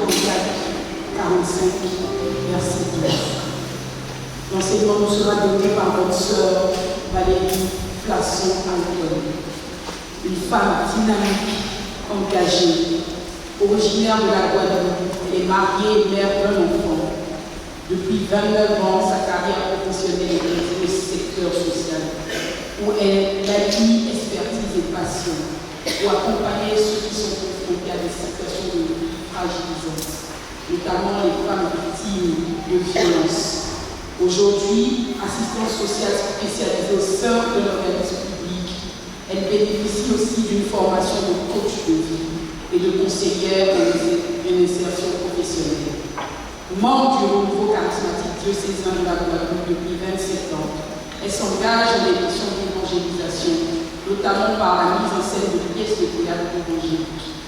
45, verset 12. L'enseignement nous sera donné par votre sœur Valérie Flasson-Antoine, une femme dynamique, engagée, originaire de la Guadeloupe. Elle est mariée et mère d'un enfant. Depuis 29 ans, sa carrière professionnelle est dans le secteur social, où elle allie expertise et passion pour accompagner ceux qui sont confrontés à des situations de fragilisation, notamment les femmes victimes de violences. Aujourd'hui, assistante sociale spécialisée au sein de l'organisme public, elle bénéficie aussi d'une formation de coach de vie et de conseillère en insertion professionnelle. Membre du renouveau charismatique diocésain de la Guadeloupe depuis 27 ans, elle s'engage dans les missions d'évangélisation, notamment par la mise en scène de pièces de théâtre évangélique.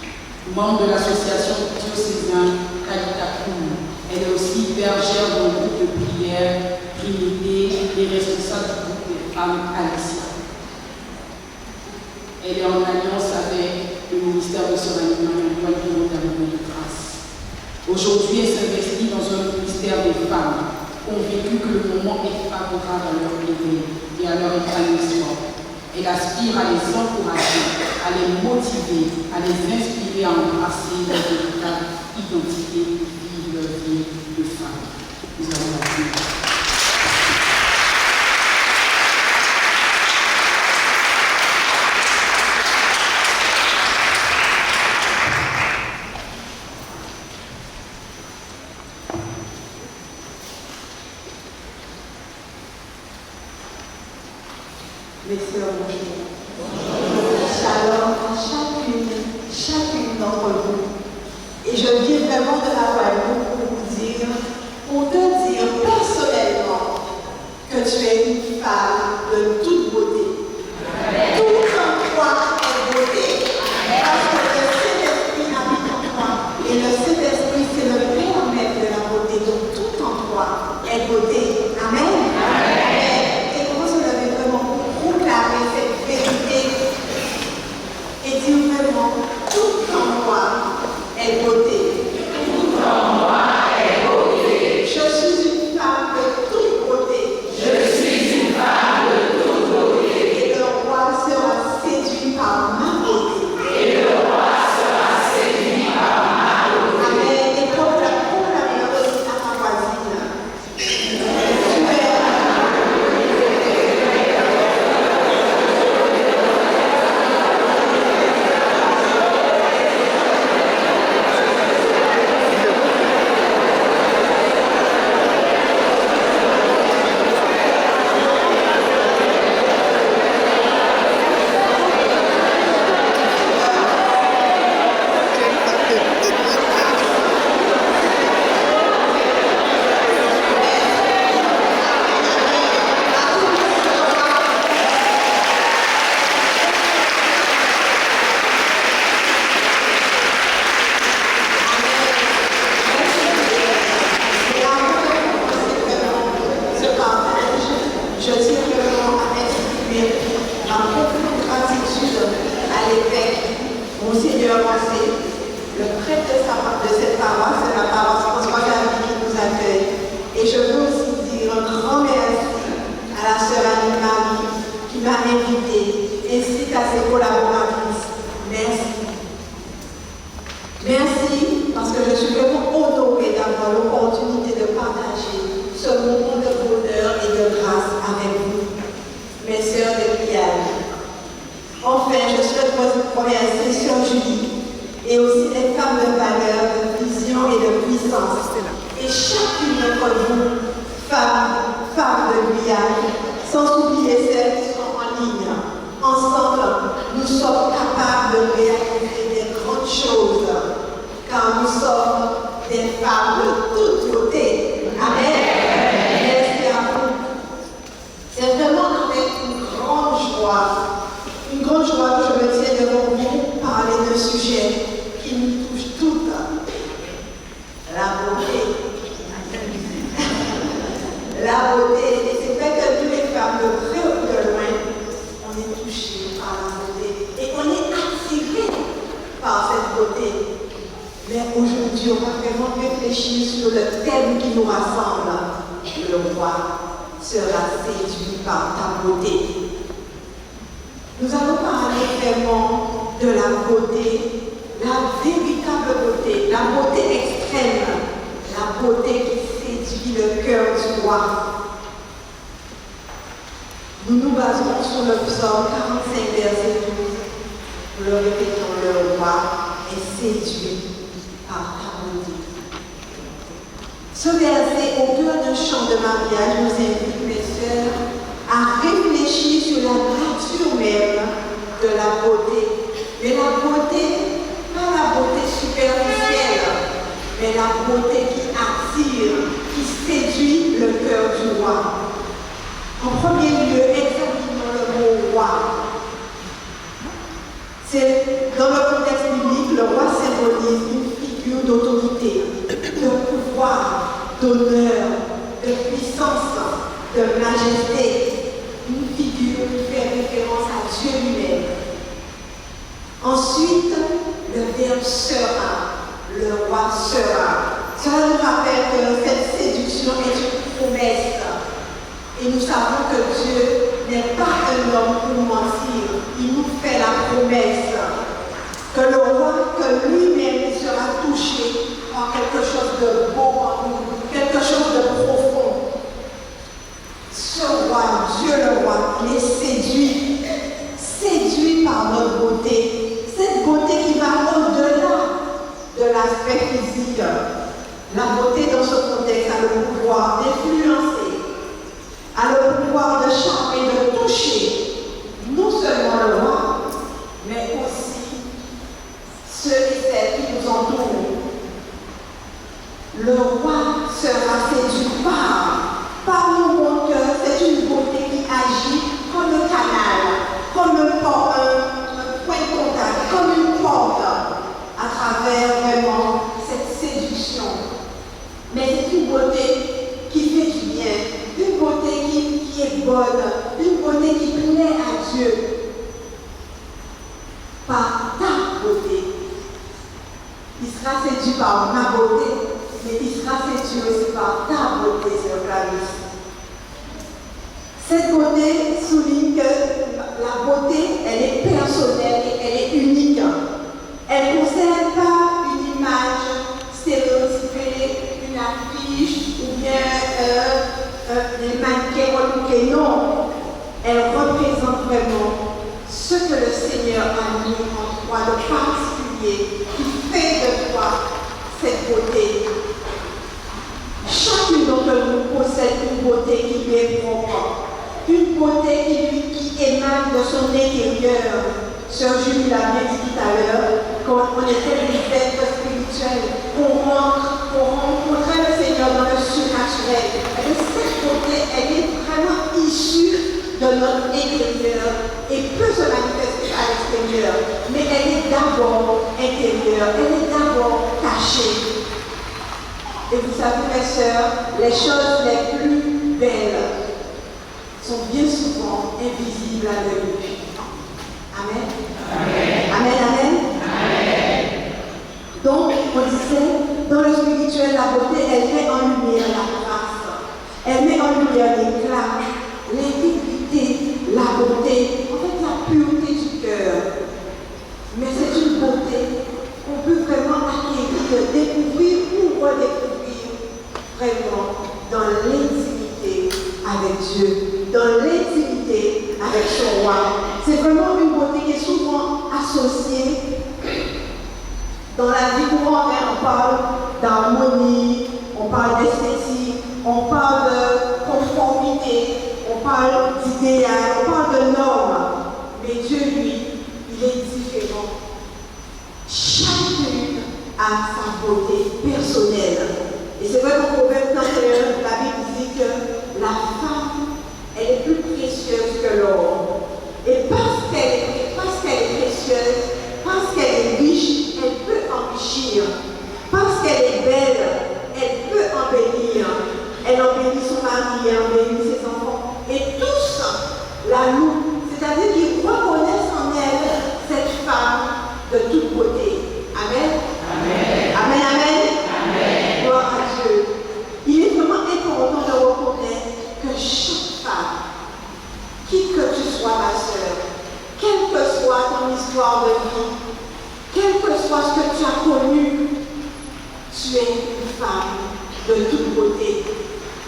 Membre de l'association diocésaine Kalitakoum, elle est aussi bergère dans le groupe de prière Trinité et responsable du groupe des femmes Alicia. Elle est en alliance avec le ministère de Soranima Antoine d'amour de grâce. Aujourd'hui, elle s'investit dans un ministère des femmes, convaincue que le moment est favorable à leur éveil et à leur épanouissement. Elle aspire à les encourager, à les motiver, à les inspirer à embrasser leur véritable identité et vivre leur vie de femme. Nous allons la prier. Mes sœurs, bonjour. Shalom à chacune d'entre vous. Et je viens vraiment de la Guadeloupe pour te dire personnellement que tu es une femme de toute beauté. Tout en toi est beauté. Parce que le Saint-Esprit habite en toi. Et le Saint-Esprit, c'est le Père-Maître de la beauté. Donc tout en toi est beauté. Amen. Cette vérité et dire vraiment tout en moi est beauté. Tout en moi est beauté. Je suis une femme de toute beauté. Je suis une femme de toute beauté. Et le roi sera séduit par ma beauté. Et le roi sera séduit par ma beauté. Amen. Et proclame aussi à ta voisine. Mais aujourd'hui, on va vraiment réfléchir sur le thème qui nous rassemble. Le roi sera séduit par ta beauté. Nous allons parler vraiment de la beauté, la véritable beauté, la beauté extrême, la beauté qui séduit le cœur du roi. Nous nous basons sur le psaume 45, verset 12. Nous le répétons, le roi est séduit par ta beauté. Ce verset, au cœur d'un chant de mariage, nous invite, mes sœurs, à réfléchir sur la nature même de la beauté. Mais la beauté, pas la beauté superficielle, mais la beauté qui attire, qui séduit le cœur du roi. En premier lieu, examinons le mot roi. C'est, dans le contexte biblique, le roi symbolise une figure d'autorité, de pouvoir, d'honneur, de puissance, de majesté. Une figure qui fait référence à Dieu lui-même. Ensuite, le verbe sera, le roi sera. Cela nous rappelle que cette séduction est une promesse. Et nous savons que Dieu n'est pas un homme pour mentir. Il nous fait la promesse que le roi, que lui-même sera touché par quelque chose de beau en nous, quelque chose de profond. Ce roi, Dieu le roi, il est séduit par notre beauté. Cette beauté qui va au-delà de l'aspect physique. La beauté dans ce contexte a le pouvoir d'influencer, a le pouvoir de charmer, de toucher non seulement le roi, mais aussi ceux et celles qui nous entourent. Le roi sera séduit par nos bons cœurs. C'est une beauté qui agit comme un canal, comme un point de contact, comme une porte à travers vraiment cette séduction. Mais c'est une beauté qui fait du bien, une beauté qui est bonne, une beauté qui plaît à Dieu. Par ta beauté. Il sera séduit par ma beauté, mais il sera séduit aussi par ta beauté, Sœur Clarisse. Cette beauté souligne que la beauté, elle est personnelle et elle est unique. Elle ne concerne pas une image stéréotypée, une affiche ou bien des mannequins relookés. Non, elle représente vraiment ce que le Seigneur a mis en toi de particulier, qui fait de toi cette beauté. Chacune d'entre nous possède une beauté qui lui est propre, une beauté qui émane de son intérieur. Sœur Julie l'a bien dit tout à l'heure, quand on était des êtres spirituels, on rencontrait le Seigneur dans le surnaturel. Et cette beauté, elle est vraiment issue de notre intérieur et peut se manifester à l'extérieur. Mais elle est d'abord intérieure, elle est d'abord cachée. Et vous savez, mes sœurs, les choses les plus belles sont bien souvent invisibles à l'œil nu. Amen. Amen. Amen. Amen. Amen. Donc, on disait, dans le spirituel, la beauté, elle met en lumière la grâce. Elle met en lumière l'éclat, l'intégrité, la beauté, en fait la pureté du cœur. Mais c'est une beauté qu'on peut vraiment acquérir, découvrir ou redécouvrir vraiment dans l'intimité avec Dieu, dans l'intimité avec son roi. C'est vraiment une beauté qui est souvent associée dans la vie courante. On parle d'harmonie, on parle d'esthétique, on parle de conformité, on parle d'idéal, on parle de normes. Mais Dieu, lui, il est différent. Chacune a sa beauté personnelle. Et c'est vrai qu'au Proverbe 31, la Bible dit que la femme, elle est plus précieuse que l'or. Et parce qu'elle est précieuse, parce qu'elle est riche, elle peut enrichir. Parce qu'elle est belle, elle peut embellir. Elle embellit son mari, elle embellit ses enfants. Et tous la louent. C'est-à-dire qu'ils reconnaissent en elle cette femme de toute beauté. Amen. Amen. Amen. Amen. tu es une femme de toute beauté.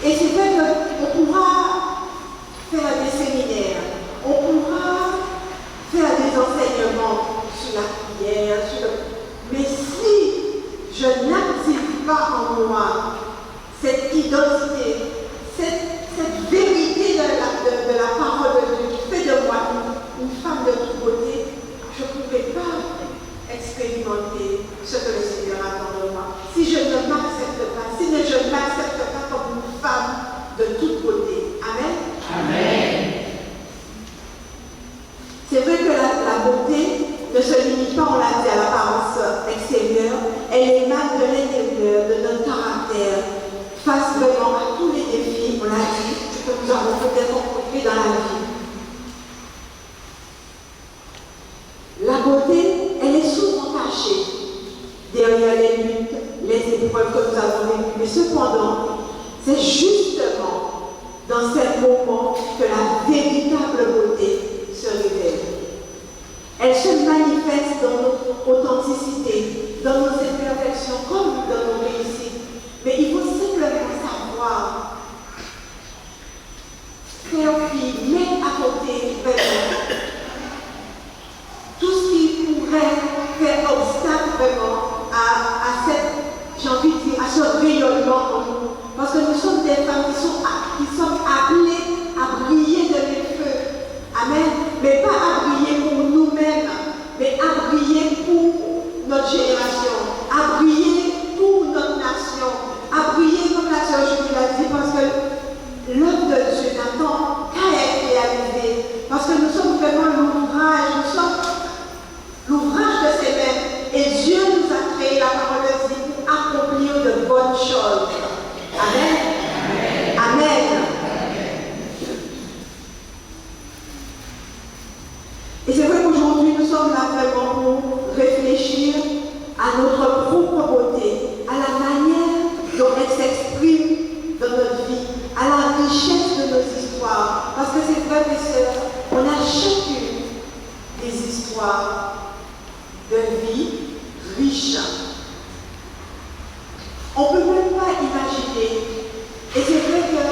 Et c'est vrai qu'on pourra faire des séminaires, on pourra faire des enseignements sur la prière, mais si je n'active pas en moi cette identité, cette vérité de la parole de Dieu qui fait de moi une femme de toute beauté, je ne pourrai pas expérimenter ce que le Seigneur attend de moi. Si je ne m'accepte pas, si je ne m'accepte pas comme une femme de toute beauté. Amen. Amen. C'est vrai que la beauté ne se limite pas, on l'a dit, à l'apparence extérieure, elle émane de l'intérieur, de notre caractère, face vraiment à tous les défis, on l'a dit, que nous avons peut-être rencontrés dans la vie. La beauté, elle est souvent cachée derrière les luttes, les épreuves que nous avons vécues. Mais cependant, c'est justement dans ces moments que la véritable beauté se révèle. Elle se manifeste dans notre authenticité, dans nos imperfections, comme dans nos réussites. Mais il faut simplement savoir, Théophile, mettre à côté vraiment tout ce qui pourrait faire obstacle vraiment à cette, j'ai envie de dire, à ce rayonnement en nous. Parce que nous sommes des femmes qui sommes appelées à briller de mes feux. Amen. Mais pas à briller pour nous-mêmes, mais à briller pour notre génération, à briller pour notre nation, à briller comme la sœur Julie l'a dit, parce que l'œuvre de Dieu n'attend qu'à être réalisée. Parce que nous sommes vraiment l'ouvrage, nous sommes l'ouvrage de ses mains. Et Dieu nous a créé, la parole de Dieu, pour accomplir de bonnes choses. Amen. Amen. Amen. Et c'est vrai qu'aujourd'hui, nous sommes là vraiment pour réfléchir à notre propre beauté, à la manière dont elle s'exprime dans notre vie, à la richesse de nos histoires. Parce que c'est vrai, mes sœurs, on a chacune des histoires de vie riches. On ne peut même pas imaginer. Et c'est vrai que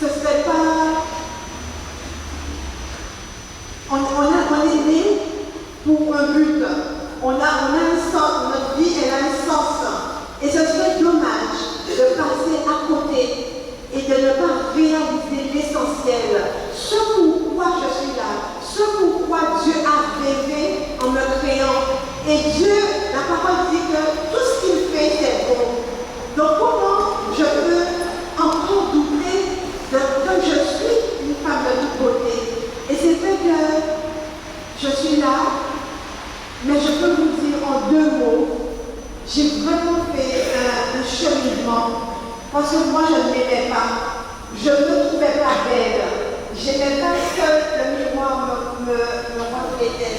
ce ne serait pas... On est né pour un but. On a un sens. Notre vie, elle a un sens. Et ce serait dommage de passer à côté et de ne pas réaliser l'essentiel. Ce pourquoi je suis là. Ce pourquoi Dieu a rêvé en me créant. Et Dieu, la parole dit que tout ce qu'il fait, c'est bon. Donc comment je peux encore doubler comme je suis une femme de toute beauté? Et c'est vrai que je suis là, mais je peux vous dire en 2 mots, j'ai vraiment fait un cheminement, parce que moi je ne m'aimais pas, je ne me trouvais pas belle, je n'aimais pas que le miroir me reflétait,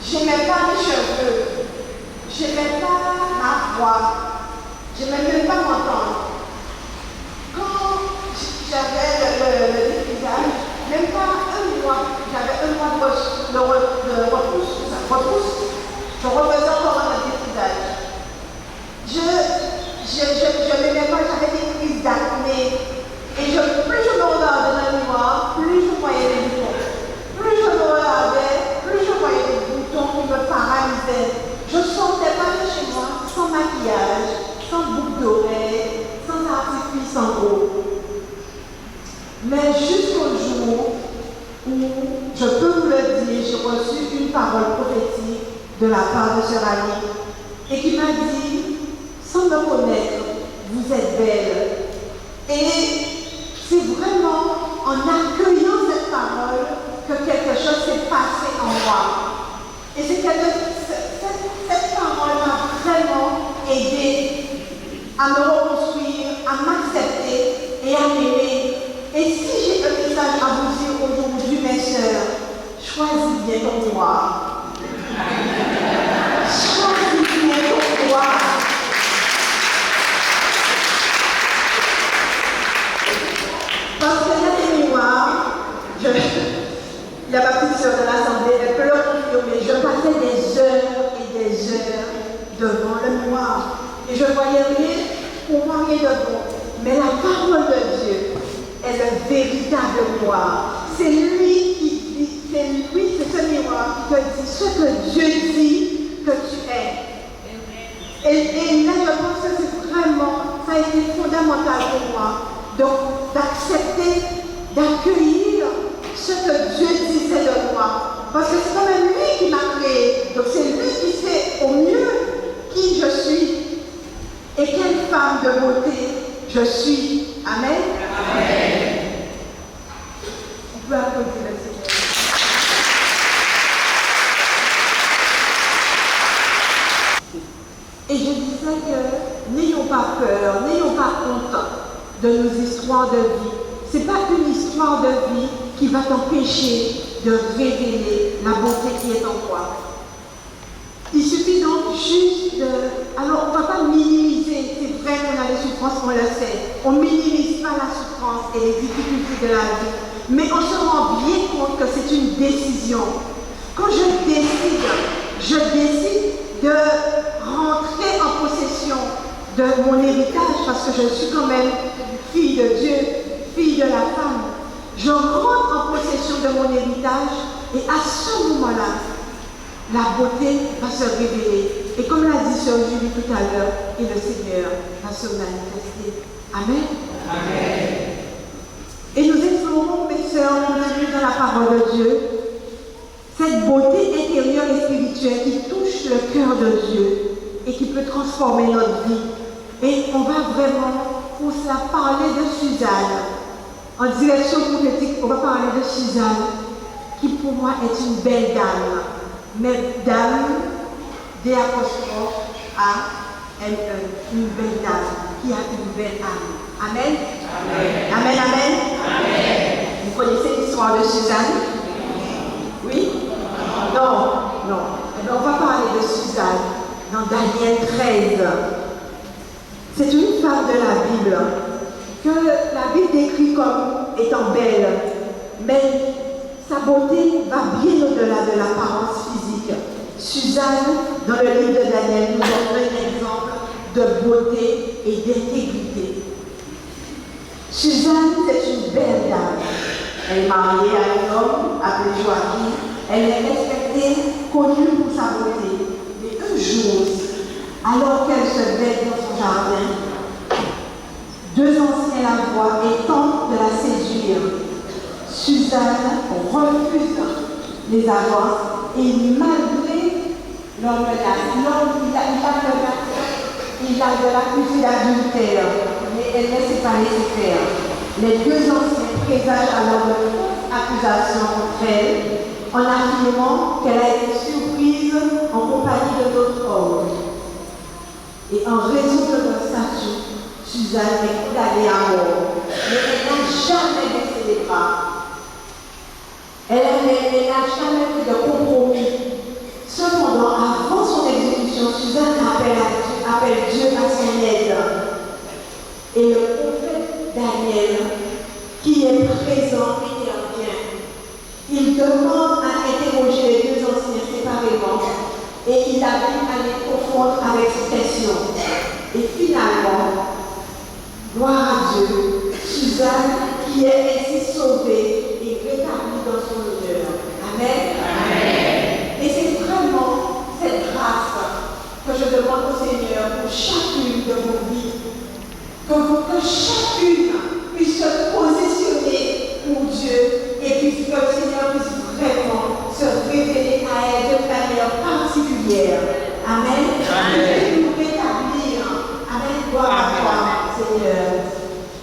je n'aimais pas mes cheveux, je n'aimais pas ma voix, je n'aimais même pas m'entendre. Quand j'avais le dépistage, même pas un mois, j'avais un mois de repousse. Je refaisais encore un dépistage. Je n'aimais pas, j'avais des crises d'acné. Et plus je me regardais dans le miroir, plus je voyais les boutons. Plus je me regardais, plus je voyais les boutons qui me paralysaient. Je ne sortais pas de chez moi sans maquillage, sans boucle d'oreille, sans artifice en haut. Mais jusqu'au jour où, je peux vous le dire, j'ai reçu une parole prophétique de la part de Sœur Annie et qui m'a dit, sans me connaître, vous êtes belle. Et c'est vraiment en accueillant cette parole que quelque chose s'est passé en moi. Et c'est que cette parole m'a vraiment aidée à me reconstruire, à m'accepter et à m'aimer. Et si j'ai un message à vous dire aujourd'hui, mes sœurs, choisis bien ton droit. Choisis bien ton droit. Parce qu'il y a des miroirs, il y a ma petite sœur de l'Assemblée, elle peut le confirmer, je passais des heures et des heures devant le miroir. Et je voyais rien pour moi rien de bon. Mais la parole de Dieu est le véritable miroir. C'est lui qui dit, c'est ce miroir qui te dit ce que Dieu dit que tu es. Et là, je pense que c'est vraiment, ça a été fondamental pour moi, donc d'accepter, d'accueillir ce que Dieu disait de moi. Parce que c'est quand même lui qui m'a créé. Donc c'est lui qui sait au mieux qui je suis et quelle femme de beauté je suis. Amen. Amen. On peut applaudir le Seigneur. Et je disais que n'ayons pas peur, n'ayons pas honte de nos histoires de vie. Ce n'est pas une histoire de vie qui va t'empêcher de révéler la beauté qui est en toi. Il suffit donc juste de... Alors, on ne va pas minimiser, c'est vrai qu'on a des souffrances, on le sait. On ne minimise pas la souffrance et les difficultés de la vie. Mais on se rend bien compte que c'est une décision. Quand je décide de rentrer en possession de mon héritage, parce que je suis quand même fille de Dieu, fille de la femme. Je rentre en possession de mon héritage et à ce moment-là, la beauté va se révéler. Et comme l'a dit Sœur Julie tout à l'heure, et le Seigneur va se manifester. Amen. Amen. Et nous explorons, mes sœurs, dans la parole de Dieu, cette beauté intérieure et spirituelle qui touche le cœur de Dieu et qui peut transformer notre vie. Et on va vraiment, pour cela, parler de Suzanne. En direction prophétique, on va parler de Suzanne, qui pour moi est une belle dame. Mais dame, D''A', une belle dame qui a une belle âme. Amen. Amen. Amen, amen. Amen. Vous connaissez l'histoire de Suzanne? Oui? Non, non. Eh bien, on va parler de Suzanne dans Daniel 13. C'est une femme de la Bible que la Bible décrit comme étant belle, mais sa beauté va bien au-delà de l'apparence physique. Suzanne, dans le livre de Daniel, nous donne un exemple de beauté et d'intégrité. Suzanne, c'est une belle dame. Elle est mariée à un homme appelé Joachim. Elle est respectée, connue pour sa beauté. Mais un jour, alors qu'elle se baigne dans son jardin, deux anciens la voient et tentent de la séduire. Suzanne refuse les avances et malgré leur menace, il a de l'accuser d'adultère, mais elle ne s'est pas laissée faire. Les deux anciens présagent alors de fausses accusations contre elle en affirmant qu'elle a été surprise en compagnie de d'autres hommes. Et en raison de leur statut, Suzanne est condamnée à mort, mais elle n'a jamais baissé les bras. Elle n'a jamais fait de compromis. Cependant, avant son exécution, Suzanne appelle Dieu à son aide. Et le prophète Daniel, qui est présent, intervient. Il demande à interroger les deux anciens séparément et il a pu aller profondre avec ces questions. Et finalement, gloire à Dieu, Suzanne, qui est ainsi sauvée, est rétablie dans son honneur. Amen. Amen. Et c'est vraiment cette grâce que je demande au Seigneur pour chacune de vos vies. Que chacune puisse se positionner pour Dieu et puisse que le Seigneur puisse vraiment se révéler à elle de manière particulière. Amen. Amen. Et nous rétablir. Amen. Gloire à toi, Seigneur.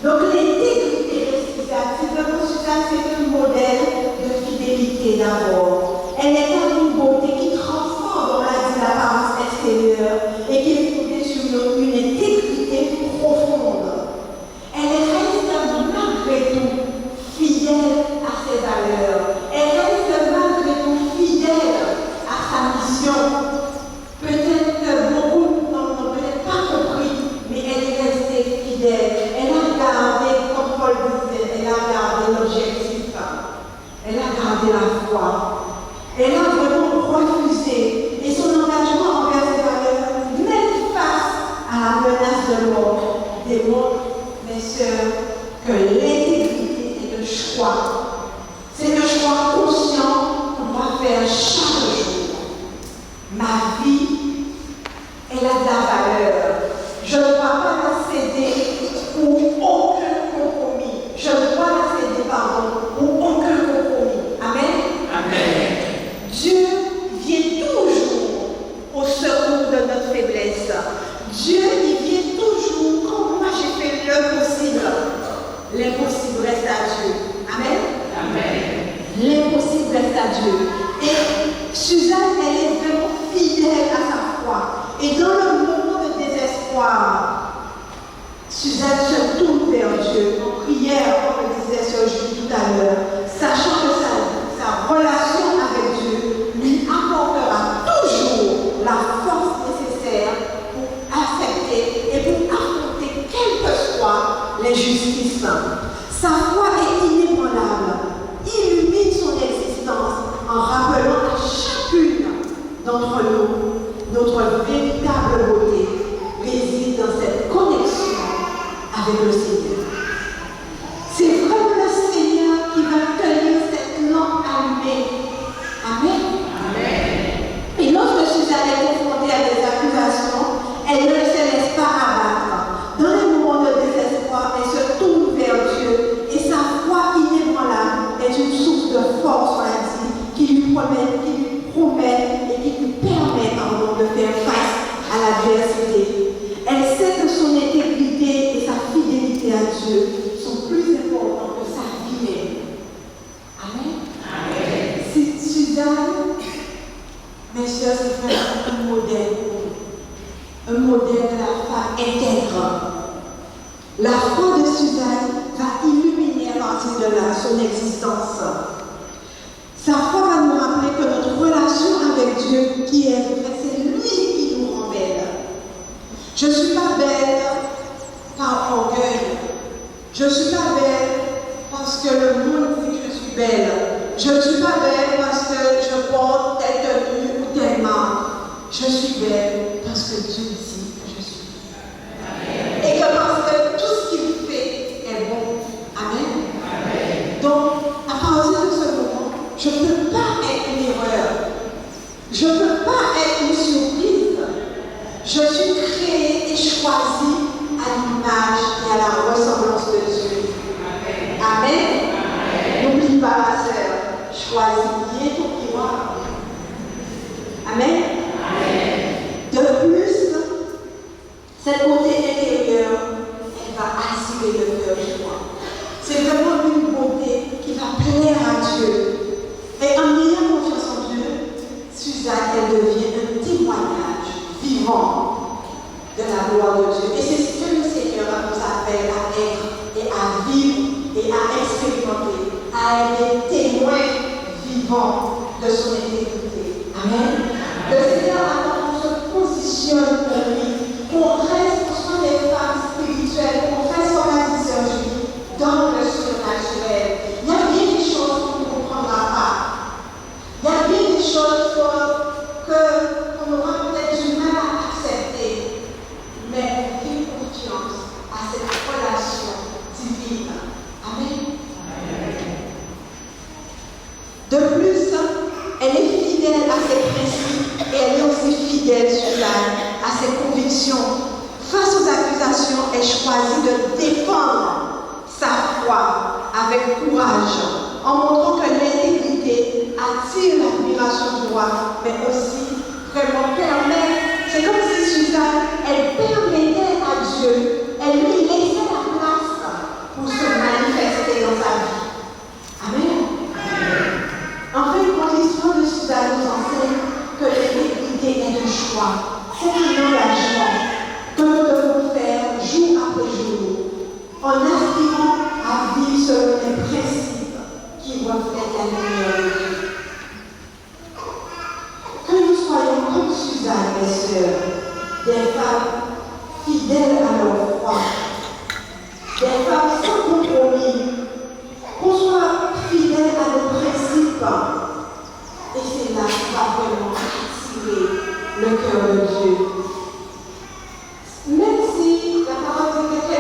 Donc l'intégrité de Suzanne, c'est vraiment Suzanne, c'est un modèle de fidélité d'abord. Elle est comme une beauté qui transforme l'apparence extérieure et qui est fondée sur une intégrité profonde. Elle est démontre, mes sœurs, que l'intégrité est un choix. C'est un choix conscient qu'on doit faire chaque jour. Ma vie, elle a de la valeur. Je ne dois pas la céder pour aucun compromis. Je ne dois la céder, pour aucun compromis. Amen. Amen. Dieu vient toujours au secours de notre faiblesse. Dieu, il vient toujours, comme moi j'ai fait l'impossible. L'impossible reste à Dieu. Amen. Amen. L'impossible reste à Dieu. Et Suzanne, elle est vraiment fidèle à sa foi. Et dans le moment de désespoir, Suzanne se tourne vers Dieu en prière, comme le disait Sœur Julie tout à l'heure, sachant que sa relation avec Dieu lui apportera toujours la force nécessaire pour accepter et pour affronter quelles que soient les justices. Sa foi est inébranlable, illumine son existence en rappelant à chacune d'entre nous notre véritable beauté réside dans cette connexion avec le Seigneur. C'est vraiment le Seigneur qui va tenir cette lampe allumée. Amen. Amen. Et lorsque Suzanne est confrontée à des accusations, elle ne se laisse pas abattre. Dans les moments de désespoir, elle se tourne vers Dieu et sa foi inébranlable est une source de force, on l'a dit, qui lui promet et qui lui permet de faire face à l'adversité. Elle sait que son intégrité et sa fidélité à Dieu sont plus importants que sa vie même. Amen. Amen. C'est Suzanne, mes soeurs, c'est vraiment un modèle pour nous. Un modèle de la femme intègre. La foi de Suzanne va illuminer à partir de là son existence. Sa foi va nous rappeler que notre relation avec Dieu qui est vraie, c'est lui qui nous rend belle. Je ne suis pas belle par orgueil. Je ne suis pas belle parce que le monde dit que je suis belle. Je ne suis pas belle parce que je porte telle tenue ou telle marque. Je suis belle parce que Dieu dit que je suis belle. Et que parce que tout ce qu'il fait est bon. Amen. Amen. Donc, à partir de ce moment, je ne peux pas être une erreur. Je ne peux pas être une surprise. Je suis créée et choisie à l'image et à la ressemblance de Dieu. Amen. Amen. N'oublie pas, ma sœur, choisis bien ton miroir. Amen. Amen. De plus, cette beauté intérieure, elle va attirer le cœur de moi. C'est vraiment une beauté qui va plaire à Dieu. Et en ayant confiance en Dieu, Suzanne, elle devient un témoignage vivant de la gloire de Dieu. Et c'est ce que le Seigneur nous appelle à être et à vivre et à expérimenter, à être des témoins vivants de son intégrité. Amen. Le Seigneur attend qu'on se positionne pour lui, qu'on reste, qu'on soit des femmes spirituelles, qu'on reste comme la dit Sœur Julie, dans le surnaturel. Il y a bien des choses qu'on ne comprendra pas. Il y a bien des choses qu'on aura peut-être du mal à accepter. Mais fais confiance à cette relation divine. Amen. De plus, elle est fidèle à ses principes et elle est aussi fidèle à ses convictions. Face aux accusations, elle choisit de défendre sa foi avec courage, en montrant que l'intégrité attire l'admiration du roi, mais aussi vraiment permet, c'est comme si Suzanne, elle permettait à Dieu, elle lui laissait la place pour se manifester dans sa vie. Amen. En fait, quand l'histoire de Suzanne nous enseigne que l'intégrité est un choix, c'est un engagement que nous devons faire jour après jour, en aspirant à vivre selon les principes qui reflètent la lumière de Dieu. Que nous soyons comme Suzanne, mes sœurs, des femmes fidèles à leur foi, des femmes sans compromis, qu'on soit fidèles à nos principes. Et c'est là qui va vraiment attirer le cœur de Dieu. Même si la parole dit que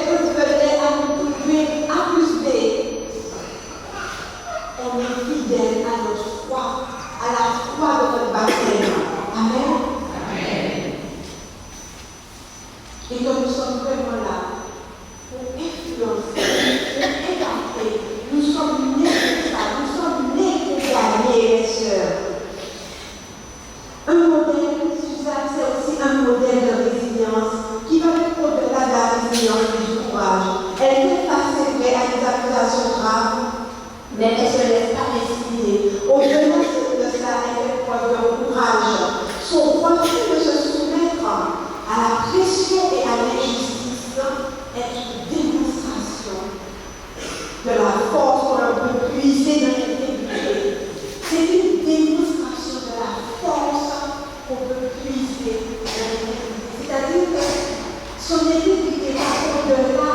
résilience et du courage. Elle fait face, c'est vrai, à des accusations graves, mais elle ne se laisse pas intimider. Au-delà de ça, elle fait preuve de courage. Son refus de se soumettre à la pression et à l'injustice est une démonstration de la force qu'on peut puiser dans l'intégrité. C'est une démonstration de la force qu'on peut puiser dans l'intégrité. C'est-à-dire que son intégrité va au-delà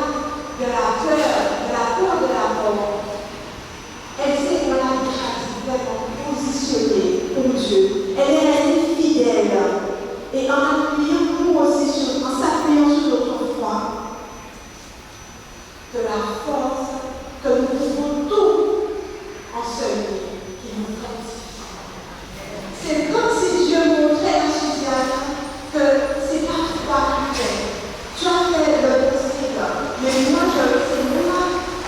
de la peur, de la peur de la mort. Elle sait qu'on l'a déjà vraiment positionnée pour Dieu. Elle est restée fidèle. Et en appuyant nous aussi, en s'appuyant sur notre foi, de la force que nous pouvons tout en celui qui nous fortifie. C'est comme si Dieu montrait à Suzanne que ce n'est pas toi qui fais. Tu as fait le possible, mais moi, c'est moi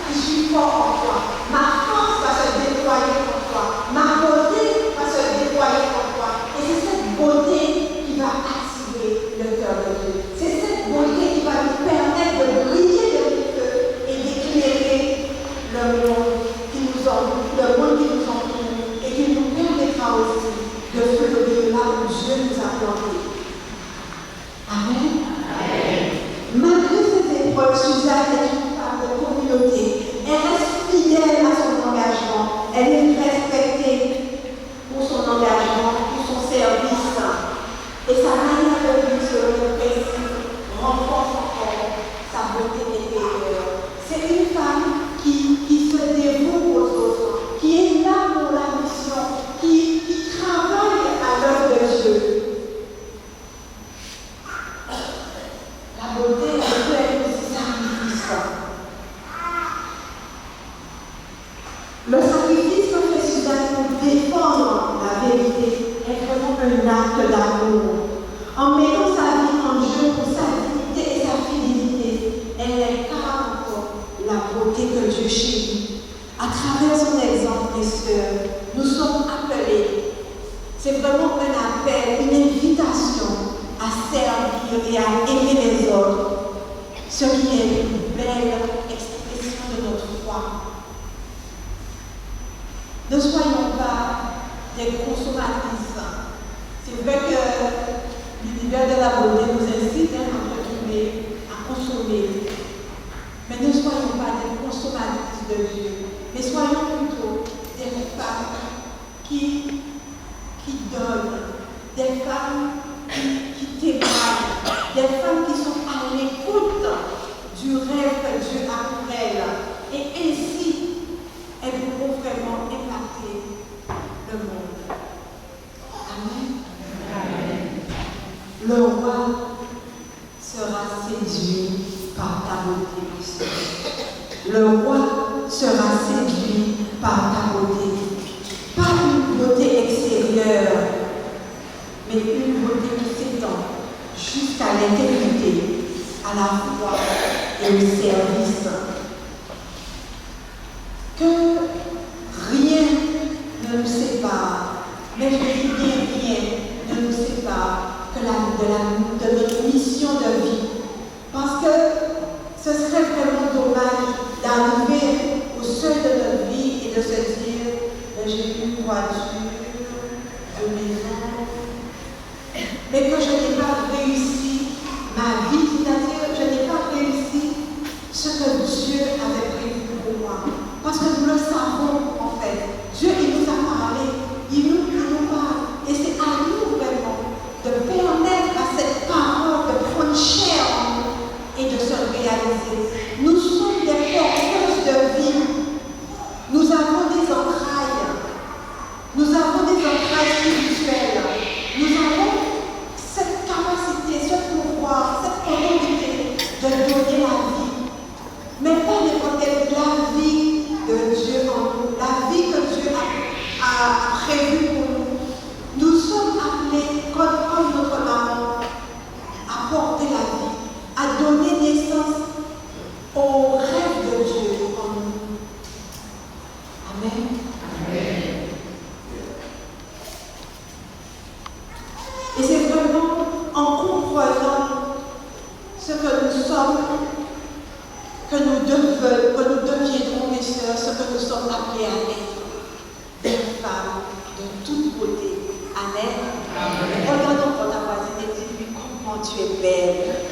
qui suis fort en toi. Ma force va se déployer en toi. Ma beauté va se déployer en toi. Et c'est cette beauté qui va attirer le cœur de Dieu. C'est cette beauté qui va nous permettre de briller de feu et d'éclairer le monde qui nous entoure et qui nous permettra aussi de fleurir là où Dieu nous a plantés. Amen. Malgré ces épreuves, Suzanne est une femme de communauté. Elle reste fidèle à son engagement. Elle est respectée pour son engagement, pour son service. Et sa manière de vivre selon le principe renforce encore sa beauté intérieure. C'est une femme qui se dévoue aux autres, qui est là pour la mission, qui travaille à l'œuvre de Dieu. La beauté, elle peut être aussi sacrifice. Le sacrifice que fait Suzanne pour défendre la vérité est vraiment un acte d'amour. En mettant sa vie en jeu pour sa dignité et sa fidélité, elle incarne la beauté que Dieu chérit. À travers son exemple, mes sœurs, nous sommes appelés. C'est vraiment un appel, une invitation à servir et à aimer les autres, ce qui est une belle expression de notre foi. Ne soyons pas des consommatrices. C'est vrai que l'univers de la beauté nous incite entre guillemets à consommer. Mais ne soyons pas des consommatrices de Dieu, mais soyons plutôt des femmes qui donnent, des femmes qui témoignent, des femmes qui sont à l'écoute du rêve que Dieu a pour elles. Et ainsi, elles pourront vraiment impacter le monde. Amen. Le roi sera séduit par ta beauté. Le roi sera séduit par ta beauté. Pas une beauté extérieure, mais une beauté qui s'étend jusqu'à l'intégrité, à la foi et au service. Que rien ne nous sépare, mais je dis bien rien ne nous sépare que de notre mission de vie. Parce que ce serait vraiment dommage d'arriver au seuil de notre vie et de se dire j'ai une voiture, une maison, mais que je n'ai pas réussi ma vie, c'est-à-dire que je n'ai pas réussi ce que Dieu avait prévu pour moi. Parce que nous le savons en fait. Dieu, il nous a parlé, il nous parle. Et c'est à nous vraiment de permettre à cette parole de prendre chair en nous et de se réaliser. nous deviendrons, mes sœurs, ce que nous sommes appelés à être. Des femmes de toute beauté. Amen. Regardons pour ta voisine et dis-lui comment tu es belle.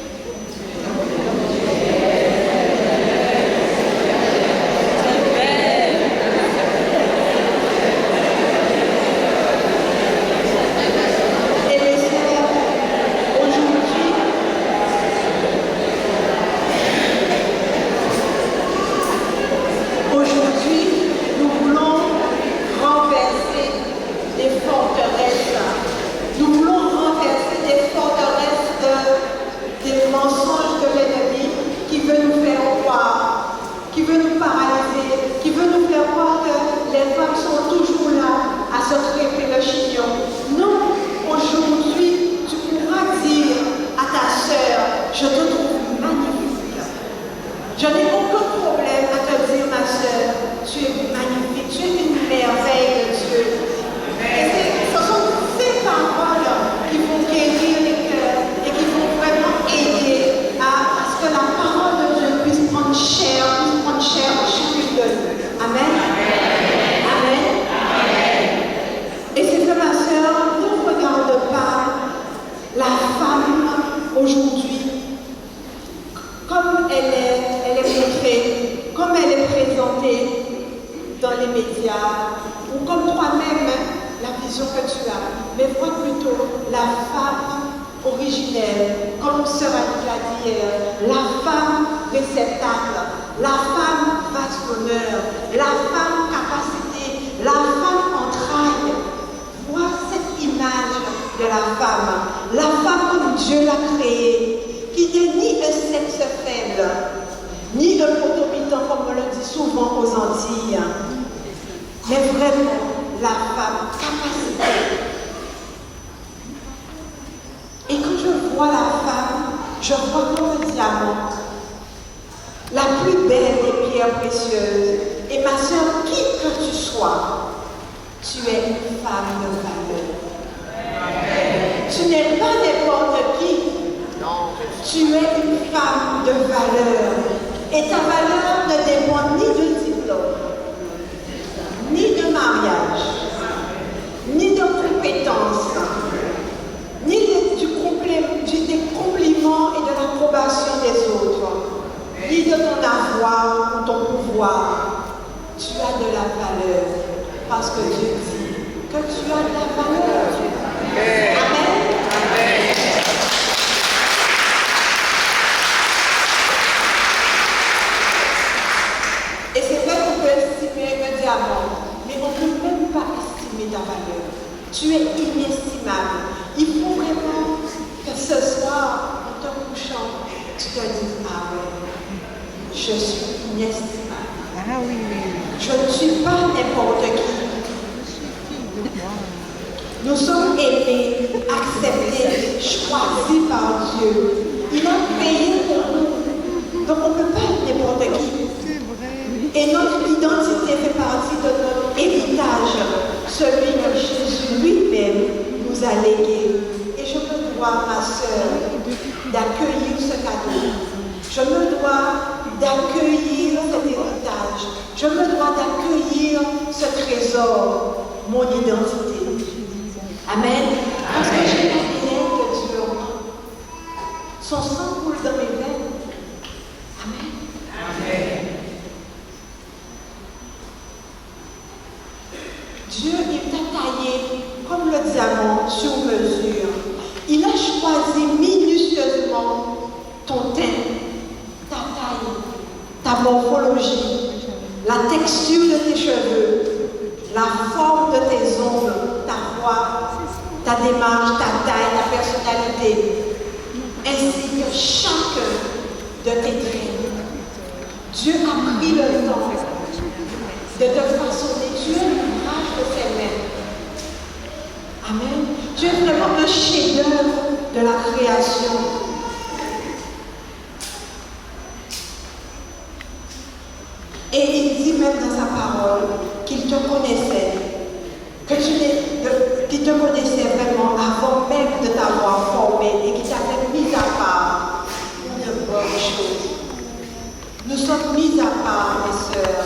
nous sommes mis à part, mes sœurs,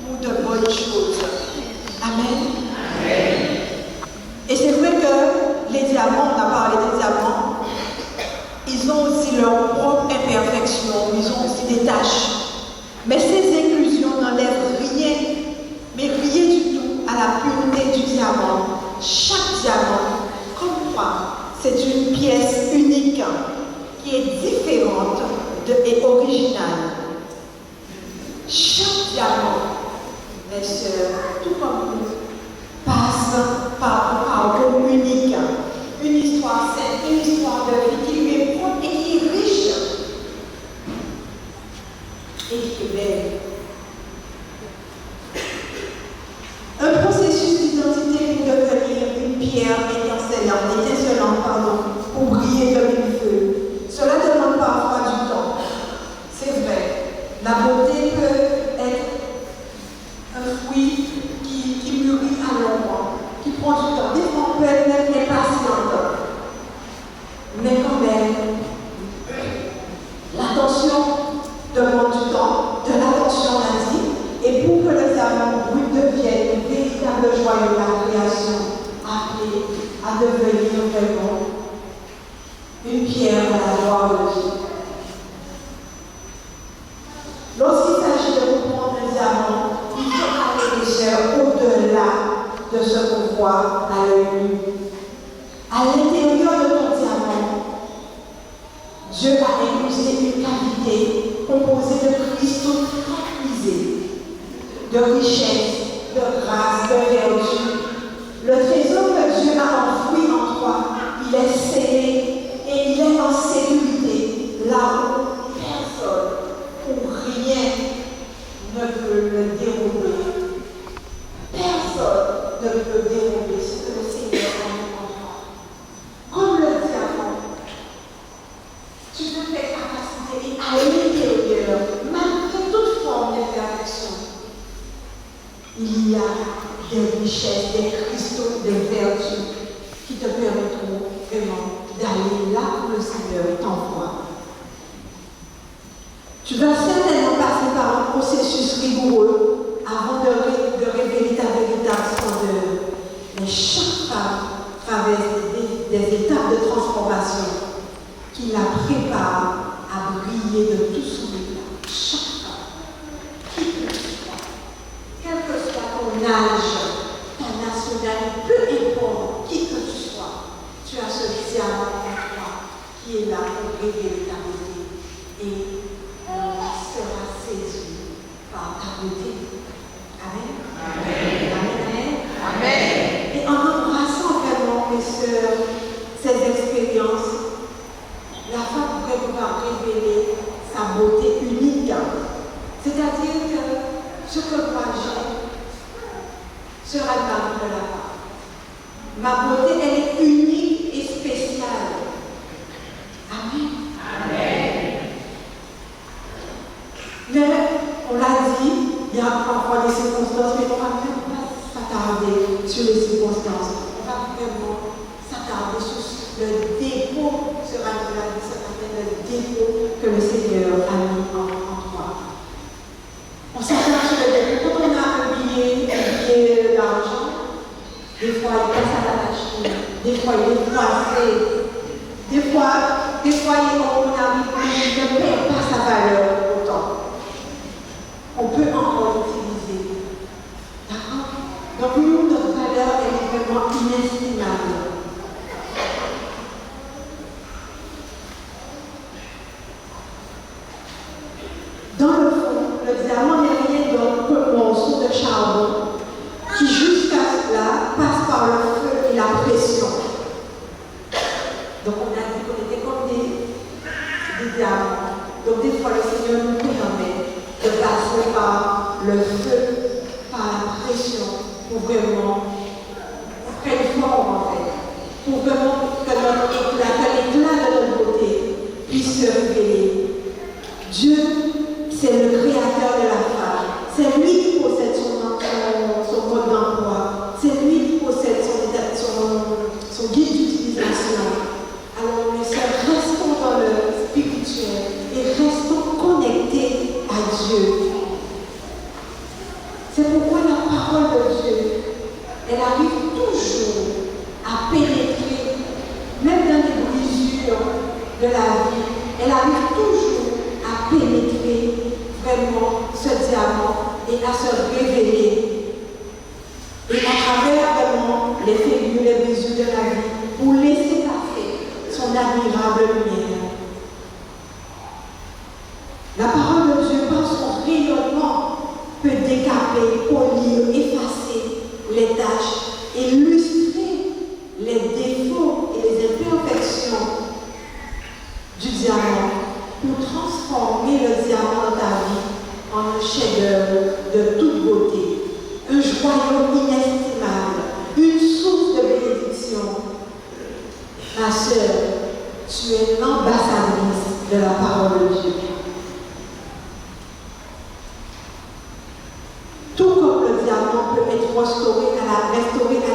pour de bonnes choses. Amen. Et c'est vrai que les diamants, on a parlé des diamants, ils ont aussi leurs propres imperfections, ils ont aussi des taches. Mais ces inclusions n'enlèvent rien, mais rien du tout à la pureté du diamant. Chaque diamant, comme moi, c'est une pièce unique qui est différente et originale. Chaque diamant, mes sœurs, tout comme nous, passe par un parcours unique, une histoire sainte, une histoire de vie qui lui est propre et qui est riche et qui est belle. Un processus d'identité pour devenir une pierre étincelante, pour briller comme il feu. Cela demande parfois du temps. C'est vrai, la beauté peut être un fruit qui mûrit à l'ombre, qui prend du temps. Des fois, on peut être même impatiente. Mais quand même, l'attention demande du temps, de l'attention, on a dit. Et pour que le diamant brut devienne une véritable joyau de la création, appelée à devenir vraiment une pierre à la gloire de Dieu. Lorsqu'il s'agit de comprendre un diamant, il faut aller l'échelle au-delà de ce qu'on voit à l'œil nu. À l'intérieur de ton diamant, Dieu a incrusté une cavité composée de cristaux transfusés, de richesse, de grâce, de vertu. Le trésor que Dieu a enfoui en toi, il est scellé et il est en sécurité, là où personne ou rien ne peut le dérober. Personne ne peut dérober ce que le Seigneur a mis en toi. Comme le diamant, tu peux faire capacité à l'intérieur, malgré toute forme d'imperfection. Il y a des richesses, des cristaux, des vertus qui te permettront vraiment d'aller là où le Seigneur t'envoie. Tu vas certainement passer par un processus rigoureux avant de révéler ta véritable splendeur. Mais chaque femme traverse des étapes de transformation qui la préparent à briller de tout son éclat. Chaque femme, qui que tu sois, quel que soit ton âge, ta nationalité, peu importe qui que tu sois, tu as ce diamant en toi qui est là pour révéler ta beauté et sera saisi par ta beauté. Amen. Amen. Amen. Amen. Et en embrassant vraiment, mes sœurs, ces expériences, la femme pourrait pouvoir révéler sa beauté unique. C'est-à-dire que ce que moi j'ai sera le mari de la femme. Ma beauté, elle est unique et spéciale. Amen. Amen. Mais, on l'a dit, il y a parfois des circonstances, mais on va même pas s'attarder sur les circonstances. On va vraiment s'attarder sur le dépôt, sera le dépôt que le Seigneur a mis en toi. On s'attarde sur le dépôt. Quand on a un billet d'argent, des fois il passe à la machine, des fois il est froissé, des fois on arrive, il ne perd pas sa valeur autant. On peut encore l'utiliser. D'accord? Donc nous, notre valeur, elle est vraiment inestimable. Dans le fond, le diamant n'est rien d'autre qu'un morceau de charbon qui, jusqu'à cela, passe par le feu et la pression. Donc on a dit qu'on était comme des diamants. Donc des fois, le Seigneur nous permet de passer par le feu, par la pression, pour vraiment qu'elle forme en fait, pour vraiment que l'éclat de notre beauté puisse se révéler. Dieu, c'est le créateur de la femme, c'est lui qui possède son mode d'emploi, c'est lui qui possède son guide d'utilisation. Alors mes sœurs, restons dans le spirituel et restons connectés à vraiment ce diamant et à se révéler. Et à travers vraiment les figures, les mesures de la vie, pour laisser passer son admirable lumière. La parole de Dieu, par son rayonnement, peut décaper, polir, effacer les tâches, illustrer les défauts et les imperfections du diamant pour transformer le diamant dans ta vie en un chef-d'œuvre de toute beauté, un joyau inestimable, une source de bénédiction. Ma sœur, tu es l'ambassadrice de la parole de Dieu. Tout comme le diamant peut être restauré à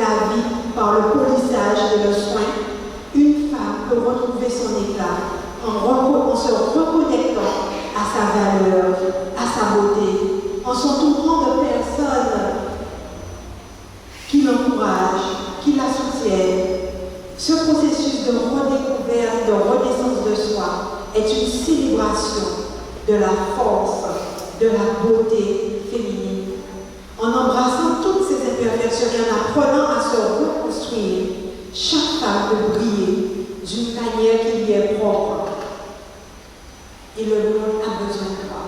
la vie par le polissage et le soin, une femme peut retrouver son éclat en se reconnectant à sa valeur, à sa beauté, en s'entourant de personnes qui l'encouragent, qui la soutiennent. Ce processus de redécouverte, de renaissance de soi est une célébration de la force, de la beauté féminine. En embrassant toutes ces imperfections et en apprenant à se reconstruire, chaque femme peut briller d'une manière qui lui est propre. Et le monde a besoin de toi.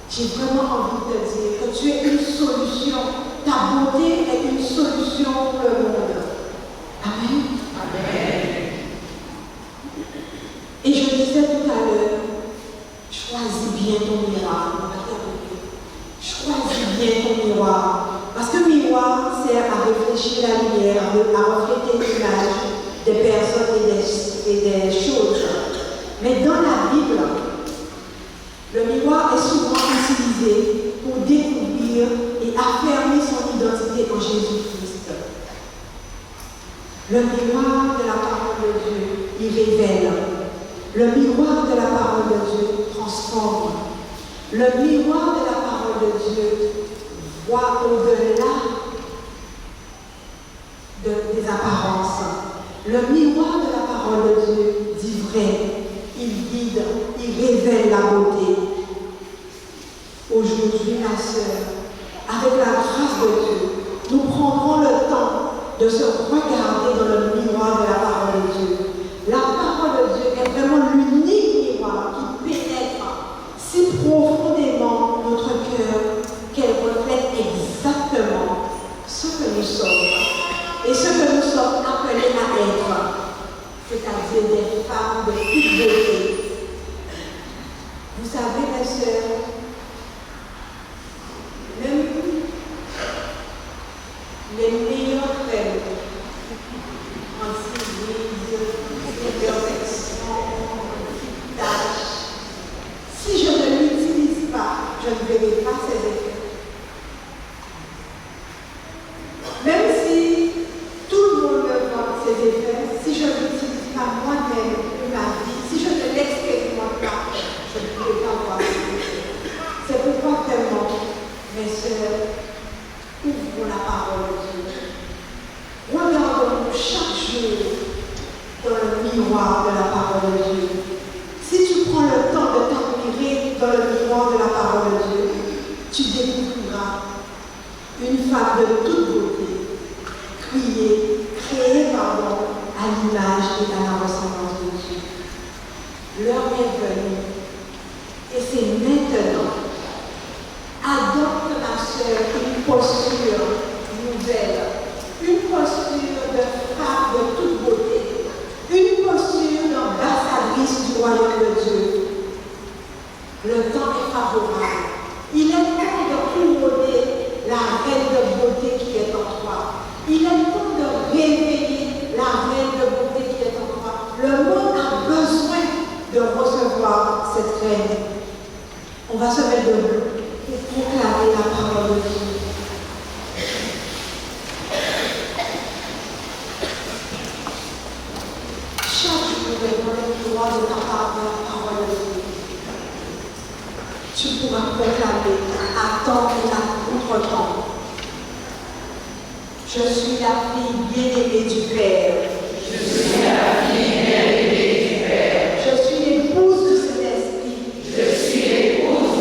J'ai vraiment envie de te dire que tu es une solution. Ta beauté est une solution pour le monde. Amen. Amen. Et je disais tout à l'heure, choisis bien ton miroir. Choisis bien ton miroir. Parce que le miroir sert à réfléchir la lumière, à refléter l'image des personnes et des choses. Mais dans la Bible, le miroir est souvent utilisé pour découvrir et affirmer son identité en Jésus-Christ. Le miroir de la parole de Dieu, il révèle. Le miroir de la parole de Dieu transforme. Le miroir de la parole de Dieu voit au-delà des apparences. Le miroir de la parole de Dieu dit vrai. Il guide, il révèle la beauté. Aujourd'hui, ma sœur, avec la grâce de Dieu, nous prendrons le temps de se regarder dans le miroir de la parole de Dieu. La parole de Dieu est vraiment l'unique miroir qui pénètre si profondément notre cœur qu'elle reflète exactement ce que nous sommes et ce que nous sommes appelés à être. C'est-à-dire des femmes de toute beauté. Vous savez, mes sœurs, même les meilleures crèmes anti-brise, imperfection, tâches, si je ne l'utilise pas, je ne verrai pas ses effets. Même si tout le monde me voit ses effets, si je l'utilise pas moi-même de ma vie, si je ne l'expérimente pas, je ne pourrai pas voir. C'est pourquoi tellement, mes sœurs, ouvrons la parole de Dieu. Regardons-nous chaque jour dans le miroir de la parole de Dieu. Si tu prends le temps de t'admirer dans le miroir de la parole de Dieu, tu découvriras une femme de toute beauté, créée à l'image et à la ressemblance de Dieu. L'heure est venue, et c'est maintenant. Adopte, ma sœur, une posture nouvelle, une posture de femme de toute beauté, une posture d'ambassadrice du royaume de Dieu. Le temps est favorable. Il est temps de couronner la reine de beauté qui est en toi. Il est temps de réveiller la reine de beauté qui est en toi. Le monde a besoin de recevoir cette reine. On va se mettre debout pour proclamer la parole de Dieu. Chaque jour, dans le miroir de la parole de Dieu, tu pourras proclamer à temps et à contre-temps. Je suis la fille bien-aimée du Père. Je suis la fille bien-aimée du Père. Je suis l'épouse du Saint-Esprit. Je suis l'épouse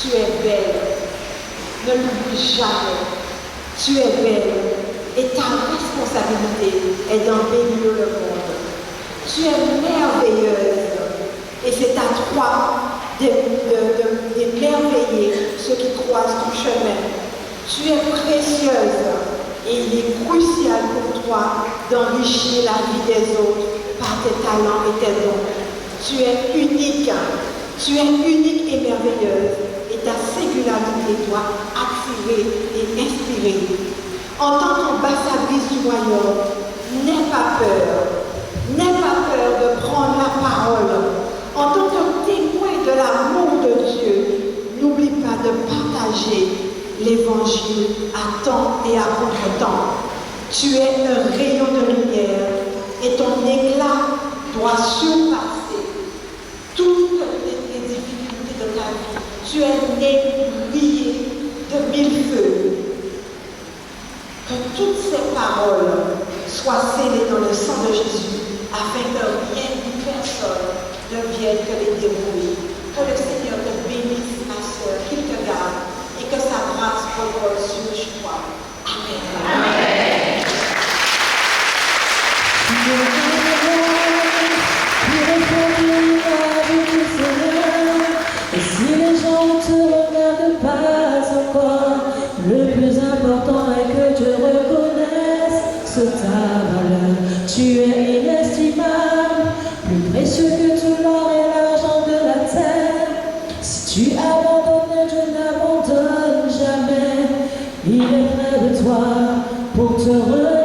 Tu es belle. Ne l'oublie jamais. Tu es belle. Et ta responsabilité est d'embellir le monde. Tu es merveilleuse. Et c'est à toi d'émerveiller ceux qui croisent ton chemin. Tu es précieuse. Et il est crucial pour toi d'enrichir la vie des autres par tes talents et tes dons. Tu es unique. Tu es unique et merveilleuse. Et ta singularité doit attirer et inspirer. En tant qu'ambassadrice du royaume, n'aie pas peur. N'aie pas peur de prendre la parole. En tant que témoin de l'amour de Dieu, n'oublie pas de partager l'évangile à temps et à contre-temps. Tu es un rayon de lumière et ton éclat doit surpasser toutes les difficultés de ta vie. Tu es né pour briller de mille feux. Que toutes ces paroles soient scellées dans le sang de Jésus afin que rien ni personne ne vienne te les dérouler. Que le Seigneur te bénisse, ma soeur, qu'il te garde et que sa grâce repose sur toi. Amen. Amen. Et si les gens ne te regardent pas encore, le plus important est que tu reconnaisses ta valeur. Tu es inestimable, plus précieux que tout l'or et l'argent de la terre. Si tu abandonnes, Dieu n'abandonne jamais. Il est près de toi pour te reconnaître.